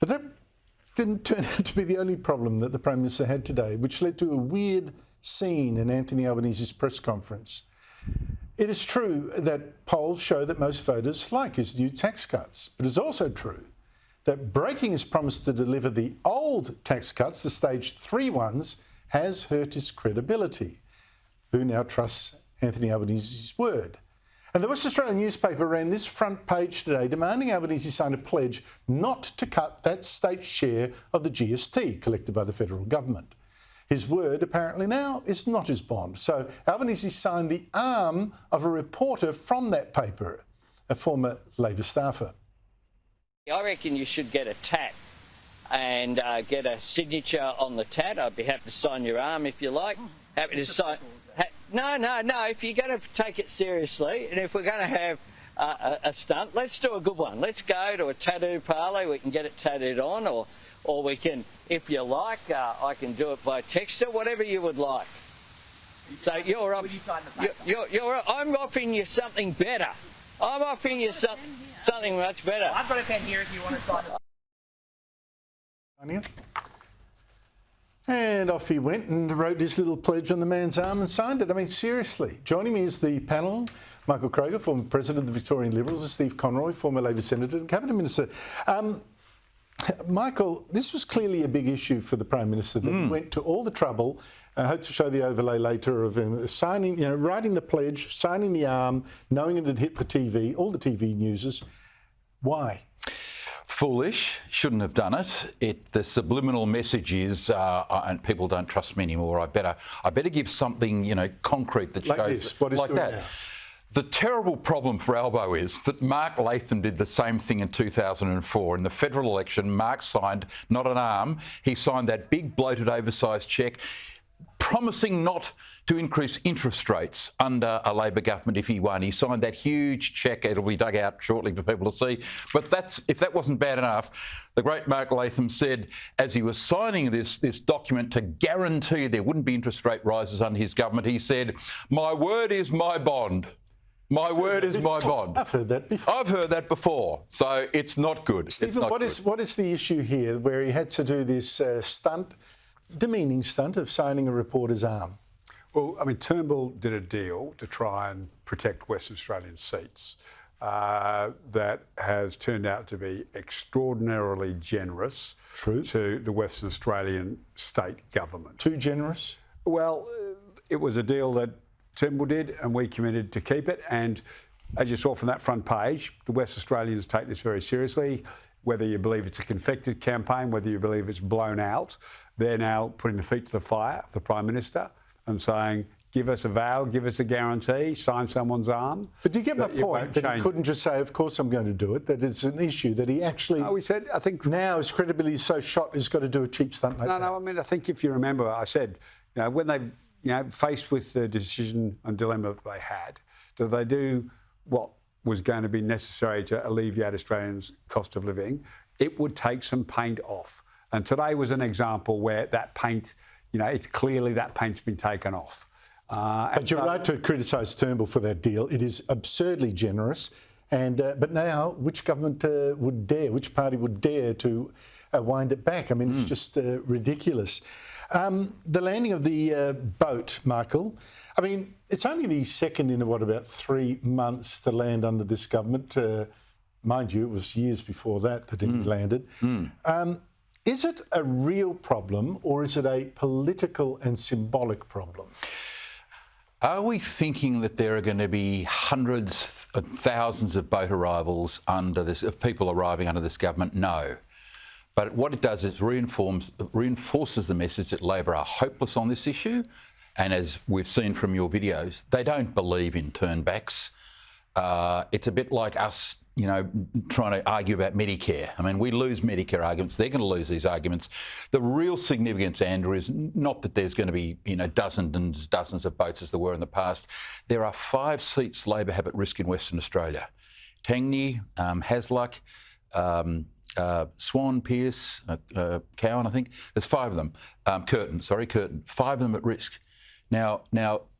But that didn't turn out to be the only problem that the Prime Minister had today, which led to a weird scene in Anthony Albanese's press conference. It is true that polls show that most voters like his new tax cuts, but it's also true that breaking his promise to deliver the old tax cuts, the stage 3 ones, has hurt his credibility. Who now trusts Anthony Albanese's word? And the West Australian newspaper ran this front page today demanding Albanese sign a pledge not to cut that state share of the GST collected by the federal government. His word apparently now is not his bond. So Albanese signed the arm of a reporter from that paper, a former Labor staffer. I reckon you should get a tat and get a signature on the tat. I'd be happy to sign your arm if you like. Happy to sign. No. If you're going to take it seriously, and if we're going to have a stunt, let's do a good one. Let's go to a tattoo parlour. We can get it tattooed on, or we can, if you like, I can do it by texture, whatever you would like. So you're up. I'm offering you something better. I'm offering you something much better. Well, I've got a pen here if you want to sign it. And off he went and wrote his little pledge on the man's arm and signed it. I mean, seriously. Joining me is the panel, Michael Kroger, former President of the Victorian Liberals, and Steve Conroy, former Labor Senator and Cabinet Minister. Michael, this was clearly a big issue for the Prime Minister that he went to all the trouble. I hope to show the overlay later of him signing, writing the pledge, signing the arm, knowing it had hit the TV, all the TV newses. Why? Foolish, shouldn't have done it. The subliminal message is, and people don't trust me anymore. I better give something, concrete that like shows this, what is like doing that. now. The terrible problem for Albo is that Mark Latham did the same thing in 2004. In the federal election, Mark signed not an arm, he signed that big bloated oversized cheque, promising not to increase interest rates under a Labor government if he won. He signed that huge cheque. It'll be dug out shortly for people to see. But if that wasn't bad enough, the great Mark Latham said, as he was signing this document to guarantee there wouldn't be interest rate rises under his government, he said, "My word is my bond. My word is my bond." I've heard that before. I've heard that before. So it's not good. Stephen, what is the issue here where he had to do this demeaning stunt of signing a reporter's arm? Well, I mean, Turnbull did a deal to try and protect Western Australian seats that has turned out to be extraordinarily generous to the Western Australian state government. Too generous? Well, it was a deal that Turnbull did, and we committed to keep it. And as you saw from that front page, the West Australians take this very seriously. Whether you believe it's a confected campaign, whether you believe it's blown out, they're now putting the feet to the fire of the Prime Minister and saying, give us a vow, give us a guarantee, sign someone's arm. But do you get my point that he couldn't just say, of course I'm going to do it, that it's an issue that he actually... No, we said, I think... Now his credibility is so shot, he's got to do a cheap stunt like that. No, I mean, I think if you remember, I said, when they, faced with the decision and dilemma that they had, did they do what was going to be necessary to alleviate Australians' cost of living? It would take some paint off. And today was an example where that paint, it's clearly that paint's been taken off. But you're right to criticise Turnbull for that deal. It is absurdly generous. And but now, which government would dare, which party would dare to wind it back? I mean, it's just ridiculous. The landing of the boat, Michael, I mean, it's only the second in about 3 months to land under this government. Mind you, it was years before that it landed. Is it a real problem or is it a political and symbolic problem? Are we thinking that there are going to be hundreds of thousands of boat arrivals of people arriving under this government? No. But what it does is reinforces the message that Labor are hopeless on this issue. And as we've seen from your videos, they don't believe in turnbacks. It's a bit like us, trying to argue about Medicare. I mean, we lose Medicare arguments. They're going to lose these arguments. The real significance, Andrew, is not that there's going to be, dozens and dozens of boats as there were in the past. There are 5 seats Labor have at risk in Western Australia. Tangney, Hasluck, Swan, Pearce, Cowan, I think. There's 5 of them. Curtin. 5 of them at risk. Now,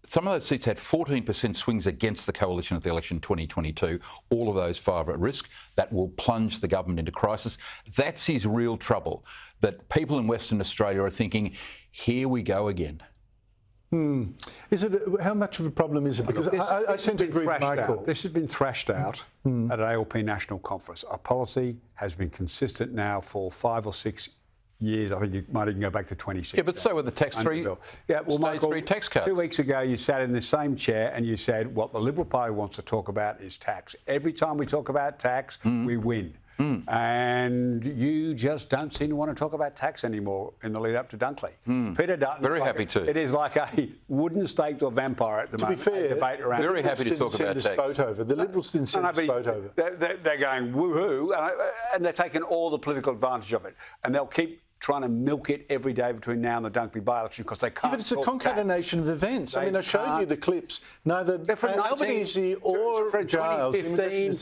some of those seats had 14% swings against the coalition at the election 2022. All of those 5 at risk. That will plunge the government into crisis. That's his real trouble, that people in Western Australia are thinking, here we go again. Is it? How much of a problem is it? Because I tend to agree with Michael. This has been thrashed out at an ALP national conference. Our policy has been consistent now for 5 or 6 years. I think you might even go back to 26. Yeah, but so with the tax-free, Michael, tax cuts. 2 weeks ago, you sat in the same chair and you said what the Liberal Party wants to talk about is tax. Every time we talk about tax, we win. And you just don't seem to want to talk about tax anymore in the lead up to Dunkley. Peter Dutton, very happy to. It is like a wooden staked or vampire at the moment. To be fair, debate around. Very happy to talk about tax. The Liberals didn't send this boat over. They're going woohoo, and they're taking all the political advantage of it, and they'll keep trying to milk it every day between now and the Dunkley by-election because they can't. Yeah, but it's a concatenation of events. I mean, I showed you the clips. Neither Albanese or Giles. 15,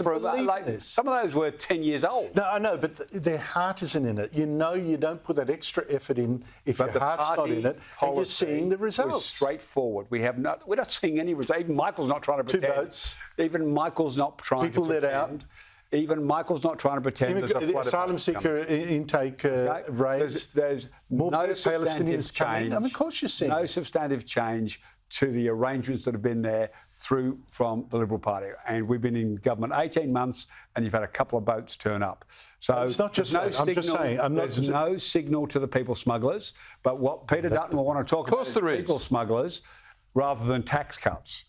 some of those were 10 years old. No, I know, but their heart isn't in it. You know, you don't put that extra effort in if your heart's not in it, and you're seeing the results. Straightforward. We're not seeing any results. Even Michael's not trying to pretend. 2 votes. Even Michael's not trying to pretend. People let out. Even Michael's not trying to pretend there's a flood of asylum seeker intake raised. There's more no Palestinians coming. I mean, of course you're seeing. No substantive change to the arrangements that have been there from the Liberal Party. And we've been in government 18 months and you've had a couple of boats turn up. So it's not just that. I'm just saying. There's no signal to the people smugglers. But what Peter Dutton will want to talk about is people smugglers rather than tax cuts.